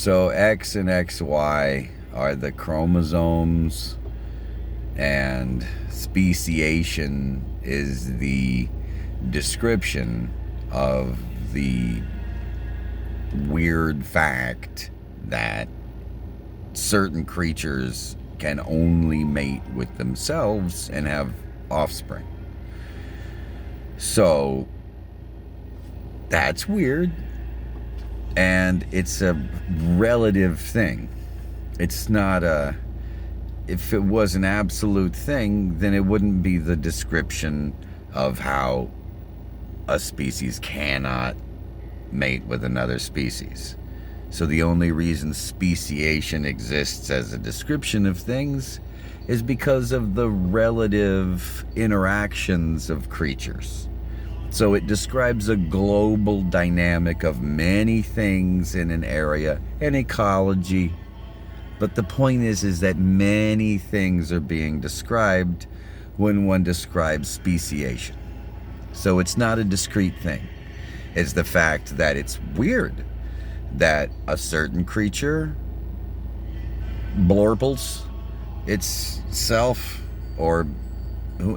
So X and XY are the chromosomes, and speciation is the description of the weird fact that certain creatures can only mate with themselves and have offspring. So that's weird, and it's a relative thing. It's not a... If it was an absolute thing, then it wouldn't be the description of how a species cannot mate with another species. So the only reason speciation exists as a description of things is because of the relative interactions of creatures. So it describes a global dynamic of many things in an area, an ecology. But the point is that many things are being described when one describes speciation. So it's not a discrete thing. It's the fact that it's weird that a certain creature blorples itself, or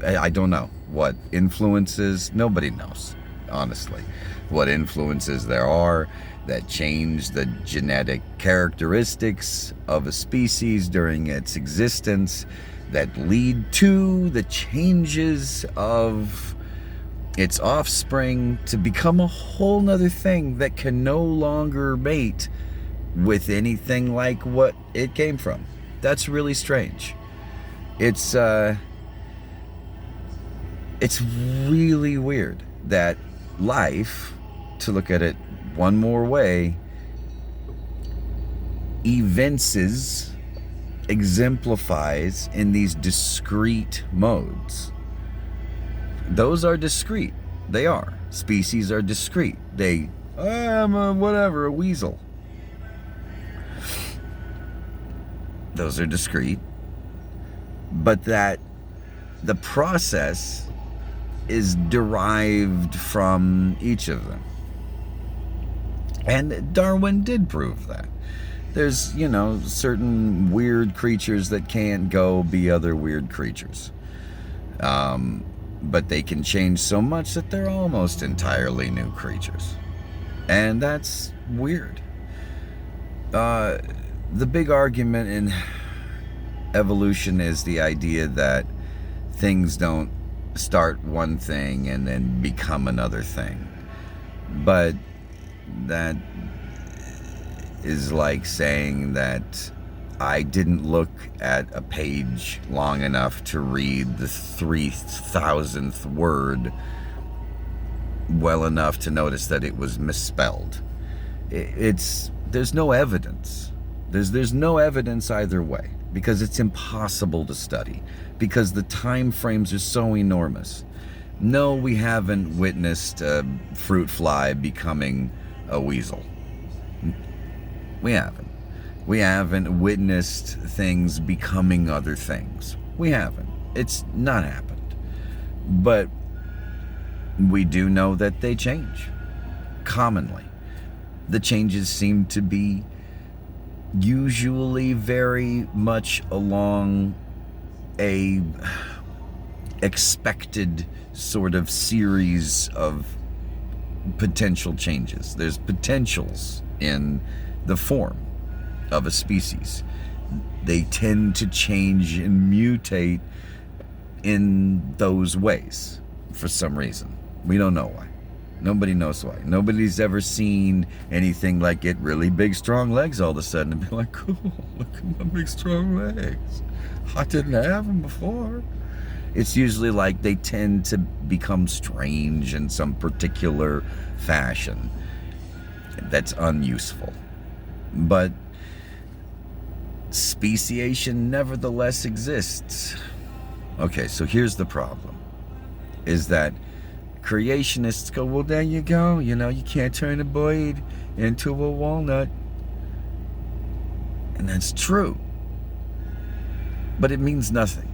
I don't know what influences. Nobody knows, honestly, what influences there are that change the genetic characteristics of a species during its existence, that lead to the changes of its offspring to become a whole nother thing that can no longer mate with anything like what it came from. That's really strange. It's really weird that life, to look at it one more way, exemplifies in these discrete modes. Those are discrete. They are. Species are discrete. I'm a weasel. Those are discrete. But that the process is derived from each of them. And Darwin did prove that. There's, certain weird creatures that can't go be other weird creatures. But they can change so much that they're almost entirely new creatures. And that's weird. The big argument in evolution is the idea that things don't start one thing and then become another thing. But that is like saying that I didn't look at a page long enough to read the 3,000th word well enough to notice that it was misspelled. There's no evidence. There's no evidence either way, because it's impossible to study, because the time frames are so enormous. No, we haven't witnessed a fruit fly becoming a weasel. We haven't. We haven't witnessed things becoming other things. We haven't. It's not happened. But we do know that they change. Commonly. The changes seem to be usually very much along a expected sort of series of potential changes. There's potentials in the form of a species. They tend to change and mutate in those ways for some reason. We don't know why. Nobody knows why. Nobody's ever seen anything like get really big, strong legs all of a sudden and be like, cool, look at my big, strong legs. I didn't have them before. It's usually like they tend to become strange in some particular fashion that's unuseful. But speciation nevertheless exists. Okay, so here's the problem, is that creationists go, well, there you go, you can't turn a blade into a walnut. And that's true. But it means nothing.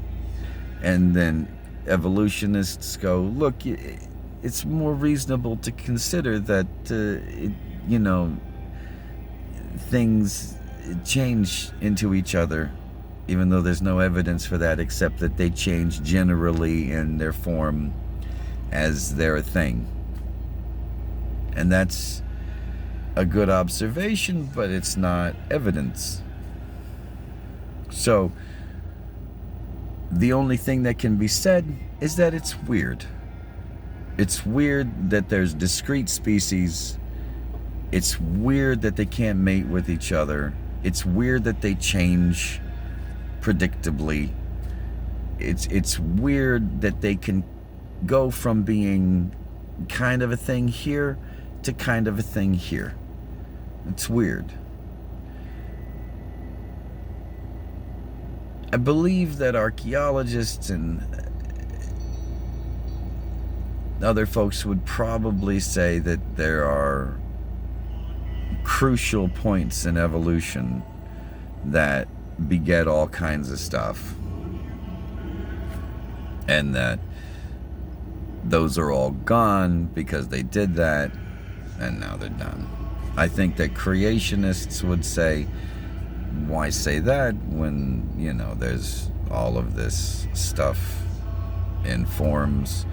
And then evolutionists go, look, it's more reasonable to consider that, things change into each other, even though there's no evidence for that except that they change generally in their form as they're a thing. And that's a good observation, but it's not evidence. So the only thing that can be said is that it's weird. It's weird that there's discrete species. It's weird that they can't mate with each other. It's weird that they change predictably. It's weird that they can go from being kind of a thing here to kind of a thing here. It's weird. I believe that archaeologists and other folks would probably say that there are crucial points in evolution that beget all kinds of stuff, and that those are all gone because they did that and now they're done. I think that creationists would say, why say that when, there's all of this stuff in forms?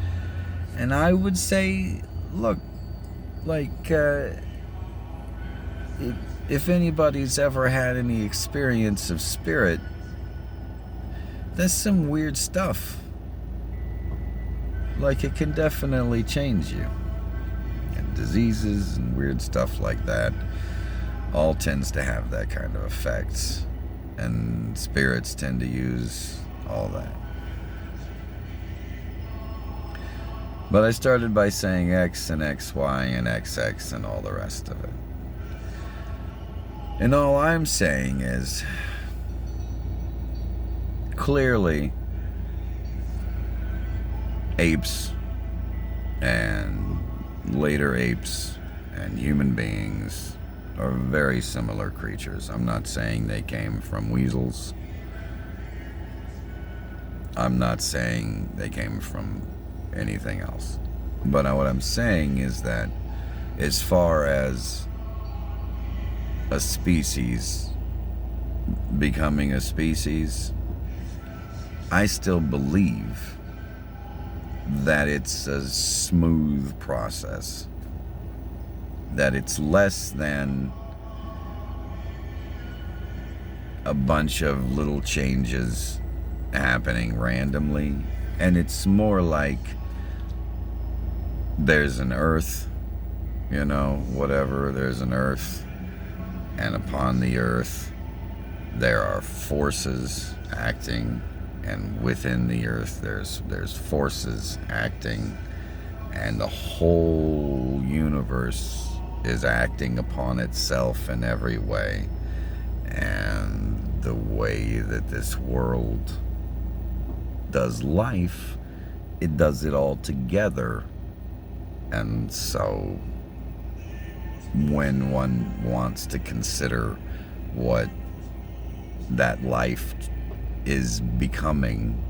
And I would say, look, like, if anybody's ever had any experience of spirit, that's some weird stuff. Like, it can definitely change you. And diseases and weird stuff like that all tends to have that kind of effects. And spirits tend to use all that. But I started by saying X and XY and XX and all the rest of it. And all I'm saying is, clearly, apes and later apes and human beings are very similar creatures. I'm not saying they came from weasels. I'm not saying they came from anything else. But what I'm saying is that as far as a species becoming a species, I still believe that it's a smooth process, that it's less than a bunch of little changes happening randomly, and it's more like there's an earth, there's an earth, and upon the earth there are forces acting, and within the earth there's forces acting, and the whole universe is acting upon itself in every way. And the way that this world does life, it does it all together. And so when one wants to consider what that life is becoming,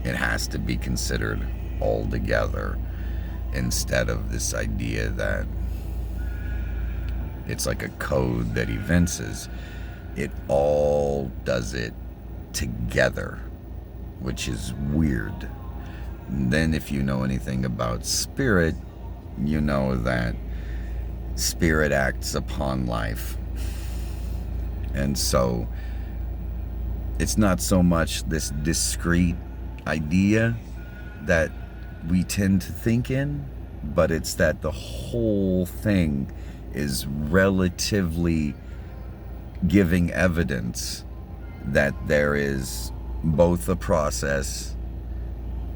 it has to be considered all together, instead of this idea that it's like a code that evinces. It all does it together, which is weird. And then if you know anything about spirit, you know that spirit acts upon life. And so it's not so much this discrete idea that we tend to think in, but it's that the whole thing is relatively giving evidence that there is both a process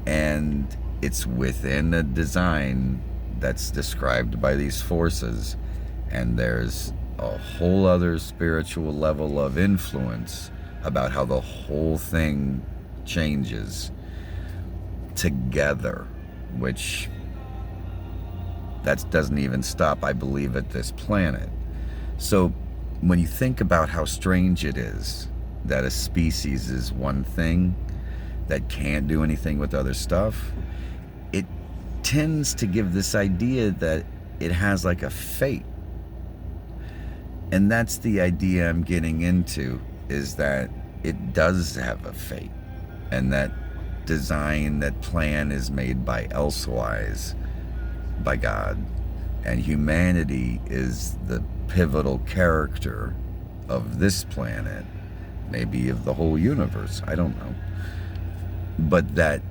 and it's within a design that's described by these forces, and there's a whole other spiritual level of influence about how the whole thing changes together, which that doesn't even stop, I believe, at this planet. So when you think about how strange it is that a species is one thing that can't do anything with other stuff, it tends to give this idea that it has like a fate. And that's the idea I'm getting into, is that it does have a fate, and that design, that plan is made by elsewise, by God, and humanity is the pivotal character of this planet, maybe of the whole universe, I don't know. But that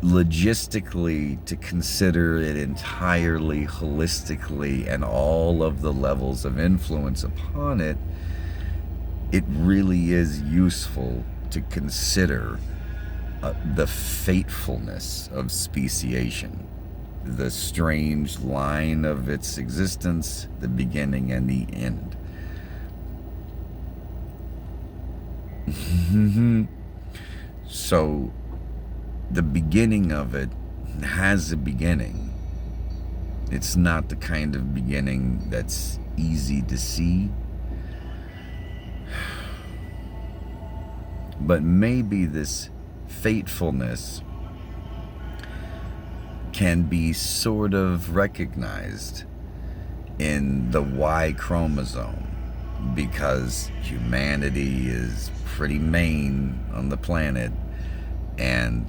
logistically, to consider it entirely holistically and all of the levels of influence upon it, it really is useful to consider the fatefulness of speciation, the strange line of its existence, the beginning and the end. So the beginning of it has a beginning. It's not the kind of beginning that's easy to see. But maybe this fatefulness can be sort of recognized in the Y chromosome, because humanity is pretty main on the planet, and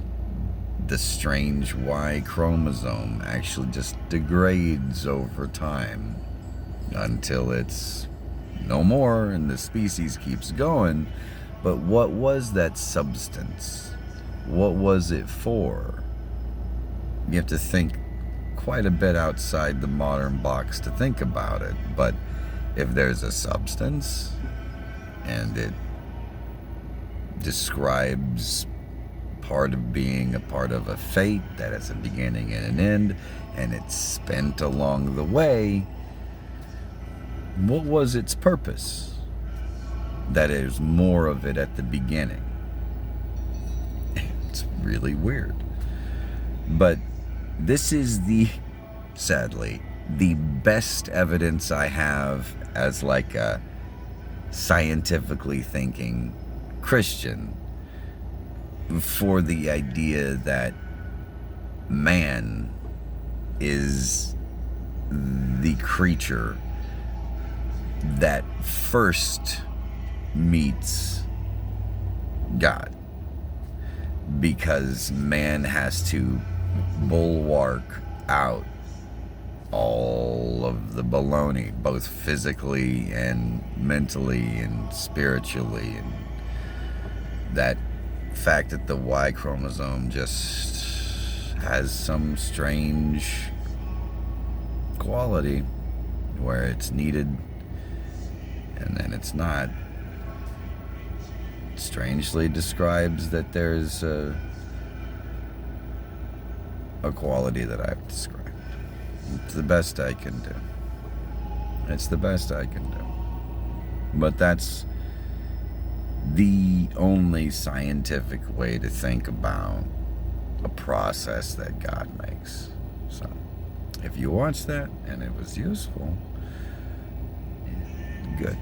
the strange Y chromosome actually just degrades over time until it's no more and the species keeps going. But what was that substance? What was it for? You have to think quite a bit outside the modern box to think about it. But if there's a substance and it describes part of being a part of a fate that has a beginning and an end, and it's spent along the way, what was its purpose? That is more of it at the beginning. It's really weird. But this is sadly, the best evidence I have as like a scientifically thinking Christian for the idea that man is the creature that first meets God, because man has to bulwark out all of the baloney, both physically and mentally and spiritually, and that fact that the Y chromosome just has some strange quality where it's needed and then it's not, strangely describes that there's a quality that I've described. It's the best I can do. It's the best I can do. But that's the only scientific way to think about a process that God makes. So, if you watched that and it was useful, good.